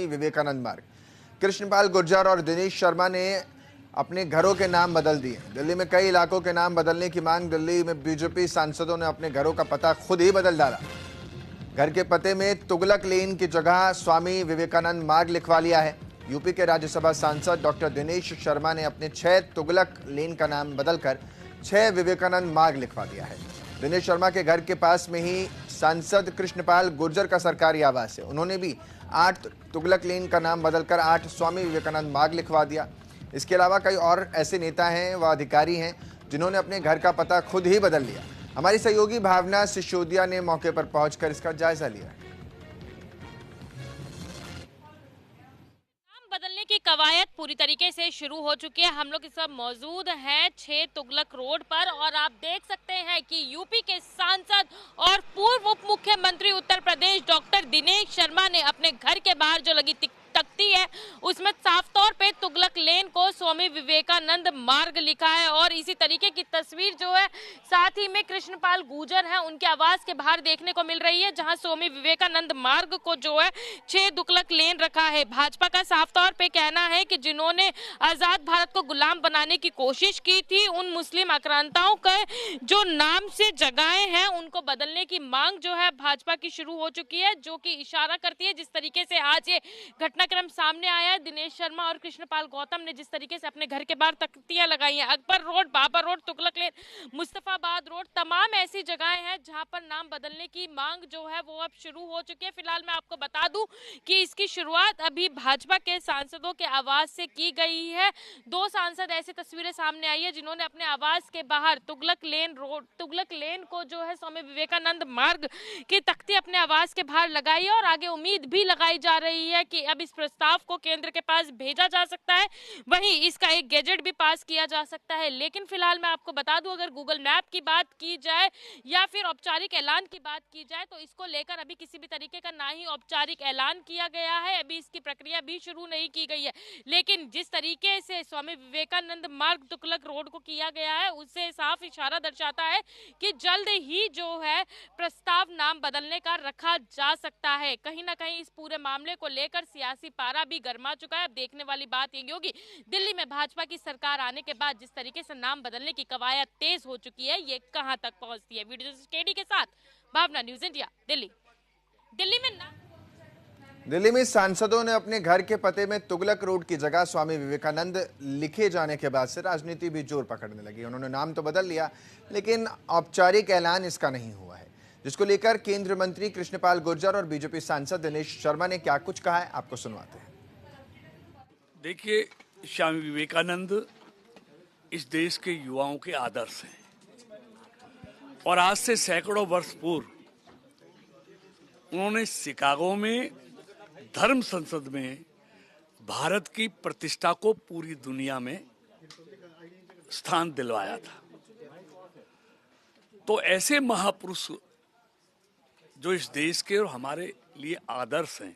विवेकानंद मार्ग। कृष्णपाल गुर्जर और दिनेश शर्मा ने अपने घरों के नाम बदल दिए। दिल्ली में कई इलाकों के नाम बदलने की मांग। दिल्ली में बीजेपी सांसदों ने अपने घरों का पता खुद ही बदल डाला। घर के पते में तुगलक लेन की जगह स्वामी विवेकानंद मार्ग लिखवा लिया है। यूपी के राज्यसभा सांसद डॉक्टर दिनेश शर्मा ने अपने 6 तुगलक लेन का नाम बदलकर 6 विवेकानंद मार्ग लिखवा दिया है। दिनेश शर्मा के घर के पास में ही सांसद कृष्णपाल गुर्जर का सरकारी आवास है। उन्होंने भी 8 तुगलक लेन का नाम बदलकर 8 स्वामी विवेकानंद मार्ग लिखवा दिया। इसके अलावा कई और ऐसे नेता हैं व अधिकारी हैं जिन्होंने अपने घर का पता खुद ही बदल लिया। हमारी सहयोगी भावना सिसोदिया ने मौके पर पहुंचकर इसका जायजा लिया। बदलने की कवायद पूरी तरीके से शुरू हो चुकी है। हम लोग इस वक्त मौजूद हैं 6 तुगलक रोड पर और आप देख सकते हैं कि यूपी के सांसद और पूर्व उप मुख्यमंत्री उत्तर प्रदेश डॉक्टर दिनेश शर्मा ने अपने घर के बाहर जो लगी तख्ती है उसमें साफ तौर पे तुगलक लेन को स्वामी विवेकानंद मार्ग लिखा है और इसी तरीके की तस्वीर जो है साथ ही में कृष्णपाल गुर्जर हैं उनके आवास के बाहर देखने को मिल रही है, जहां स्वामी विवेकानंद मार्ग को जो है 6 तुगलक लेन रखा है। भाजपा का साफ तौर पे कहना है कि जिन्होंने आजाद भारत को गुलाम बनाने की कोशिश की थी, उन मुस्लिम आक्रांताओं के जो नाम से जगहें हैं उनको बदलने की मांग जो है भाजपा की शुरू हो चुकी है, जो कि इशारा करती है जिस तरीके से आज ये घटनाक्रम सामने आया है। दिनेश शर्मा और कृष्णपाल गौतम ने जिस तरीके से अपने घर के बाहर तख्तियां लगाई हैं, अकबर रोड, बाबर रोड, तुगलक लेन, मुस्तफाबाद रोड, तमाम ऐसी जगहें हैं जहां पर नाम बदलने की मांग जो है वो अब शुरू हो चुकी है। फिलहाल मैं आपको बता दूं कि इसकी शुरुआत अभी भाजपा के सांसदों के आवास से की गई है। 2 सांसद ऐसी तस्वीरें सामने आई है जिन्होंने अपने आवास के बाहर तुगलक लेन को जो है स्वामी विवेकानंद मार्ग की तख्ती अपने आवास के बाहर लगाई है और आगे उम्मीद भी लगाई जा रही है कि अब इस प्रस्ताव को केंद्र के पास भेजा जा सकता है, वहीं इसका एक गैजेट भी पास किया जा सकता है। लेकिन फिलहाल मैं आपको बता दूं, अगर गूगल मैप की बात की जाए या फिर औपचारिक ऐलान की बात की जाए तो इसको लेकर अभी किसी भी तरीके का ना ही औपचारिक ऐलान किया गया है, अभी इसकी प्रक्रिया भी शुरू नहीं की गई है। लेकिन जिस तरीके से स्वामी विवेकानंद मार्ग तुगलक रोड को किया गया है उससे साफ इशारा दर्शाता है कि जल्द ही जो है प्रस्ताव नाम बदलने का रखा जा सकता है। कहीं ना कहीं इस पूरे मामले को लेकर सियासी पारा भी गर्मा चुका है। अब देखने वाली बात ये होगी दिल्ली में भाजपा की सरकार आने के बाद जिस तरीके से नाम बदलने की कवायद तेज हो चुकी है, ये कहां तक पहुंचती है। वीडियो केडी के साथ भावना, न्यूज इंडिया, दिल्ली। दिल्ली में सांसदों ने अपने घर के पते में तुगलक रोड की जगह स्वामी विवेकानंद लिखे जाने के बाद से राजनीति भी जोर पकड़ने लगी। उन्होंने नाम तो बदल लिया लेकिन औपचारिक ऐलान इसका नहीं हुआ है, जिसको लेकर केंद्रीय मंत्री कृष्णपाल गुर्जर और बीजेपी सांसद दिनेश शर्मा ने क्या कुछ कहा है, आपको सुनवाते हैं। देखिए, स्वामी विवेकानंद इस देश के युवाओं के आदर्श हैं और आज से सैकड़ों वर्ष पूर्व उन्होंने शिकागो में धर्म संसद में भारत की प्रतिष्ठा को पूरी दुनिया में स्थान दिलवाया था। तो ऐसे महापुरुष जो इस देश के और हमारे लिए आदर्श हैं,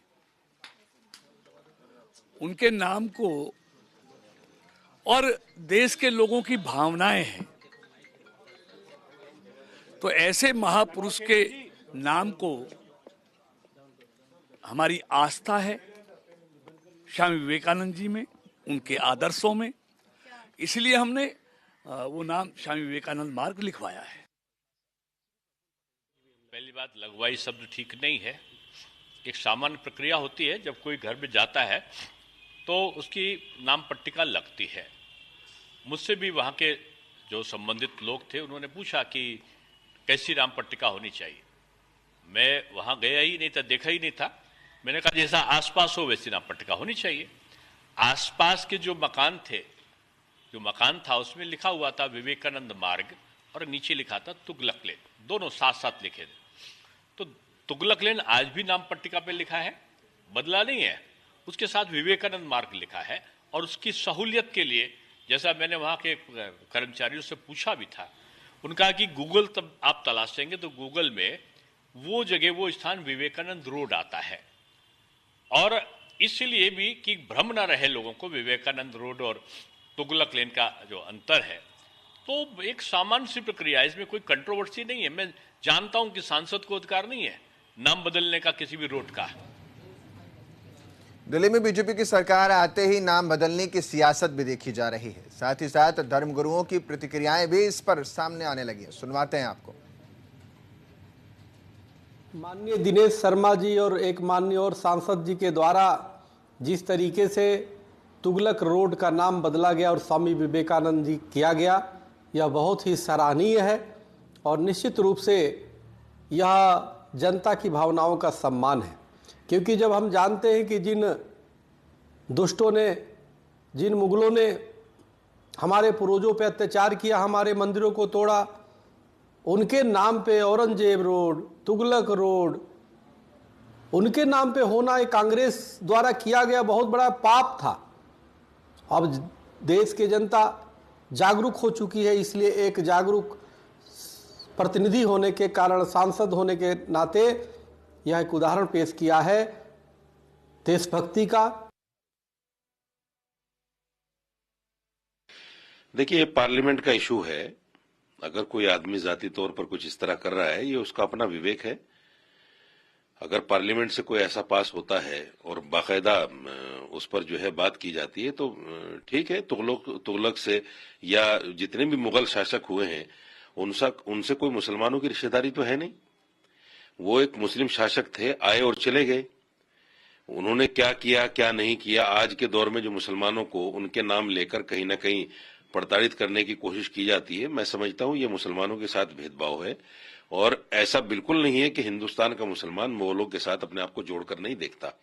उनके नाम को और देश के लोगों की भावनाएं हैं, तो ऐसे महापुरुष के नाम को हमारी आस्था है स्वामी विवेकानंद जी में, उनके आदर्शों में, इसलिए हमने वो नाम स्वामी विवेकानंद मार्ग लिखवाया है। पहली बात, लगवाई शब्द ठीक नहीं है। एक सामान्य प्रक्रिया होती है, जब कोई घर में जाता है तो उसकी नाम पट्टिका लगती है। मुझसे भी वहाँ के जो संबंधित लोग थे उन्होंने पूछा कि कैसी नाम पट्टिका होनी चाहिए। मैं वहाँ गया ही नहीं था, देखा ही नहीं था। मैंने कहा जैसा आसपास हो वैसी नाम पट्टिका होनी चाहिए। आसपास के जो मकान था उसमें लिखा हुआ था विवेकानंद मार्ग और नीचे लिखा था तुगलक लेन, दोनों साथ साथ लिखे थे। तो तुगलक लेन आज भी नाम पट्टिका पे लिखा है, बदला नहीं है। उसके साथ विवेकानंद मार्ग लिखा है और उसकी सहूलियत के लिए, जैसा मैंने वहाँ के कर्मचारियों से पूछा भी था, उनका कि गूगल तब आप तलाशेंगे तो गूगल में वो जगह, वो स्थान विवेकानंद रोड आता है। और इसलिए भी कि भ्रम ना रहे लोगों को विवेकानंद रोड और तुगलक लेन का जो अंतर है, तो एक सामान्य सी प्रक्रिया है, इसमें कोई कंट्रोवर्सी नहीं है। मैं जानता हूं कि सांसद को अधिकार नहीं है नाम बदलने का किसी भी रोड का। दिल्ली में बीजेपी की सरकार आते ही नाम बदलने की सियासत भी देखी जा रही है। साथ ही साथ धर्मगुरुओं की प्रतिक्रियाएं भी इस पर सामने आने लगी हैं। सुनवाते हैं आपको। माननीय दिनेश शर्मा जी और एक माननीय और सांसद जी के द्वारा जिस तरीके से तुगलक रोड का नाम बदला गया और स्वामी विवेकानंद जी किया गया, यह बहुत ही सराहनीय है और निश्चित रूप से यह जनता की भावनाओं का सम्मान है। क्योंकि जब हम जानते हैं कि जिन दुष्टों ने, जिन मुगलों ने हमारे पूर्वजों पर अत्याचार किया, हमारे मंदिरों को तोड़ा, उनके नाम पे औरंगजेब रोड, तुगलक रोड, उनके नाम पे होना एक कांग्रेस द्वारा किया गया बहुत बड़ा पाप था। अब देश की जनता जागरूक हो चुकी है, इसलिए एक जागरूक प्रतिनिधि होने के कारण, सांसद होने के नाते यह एक उदाहरण पेश किया है देशभक्ति का। देखिए, पार्लियामेंट का इशू है। अगर कोई आदमी जाती तौर पर कुछ इस तरह कर रहा है, ये उसका अपना विवेक है। अगर पार्लियामेंट से कोई ऐसा पास होता है और बाकायदा उस पर जो है बात की जाती है तो ठीक है। तुगलक से या जितने भी मुगल शासक हुए हैं उनसे कोई मुसलमानों की रिश्तेदारी तो है नहीं। वो एक मुस्लिम शासक थे, आए और चले गए। उन्होंने क्या किया क्या नहीं किया, आज के दौर में जो मुसलमानों को उनके नाम लेकर कहीं ना कहीं प्रताड़ित करने की कोशिश की जाती है, मैं समझता हूं ये मुसलमानों के साथ भेदभाव है। और ऐसा बिल्कुल नहीं है कि हिंदुस्तान का मुसलमान मुगलों के साथ अपने आप को जोड़कर नहीं देखता।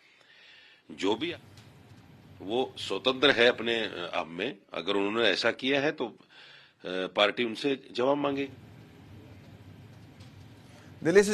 जो भी वो स्वतंत्र है अपने आप में। अगर उन्होंने ऐसा किया है तो पार्टी उनसे जवाब मांगे। दिल्ली से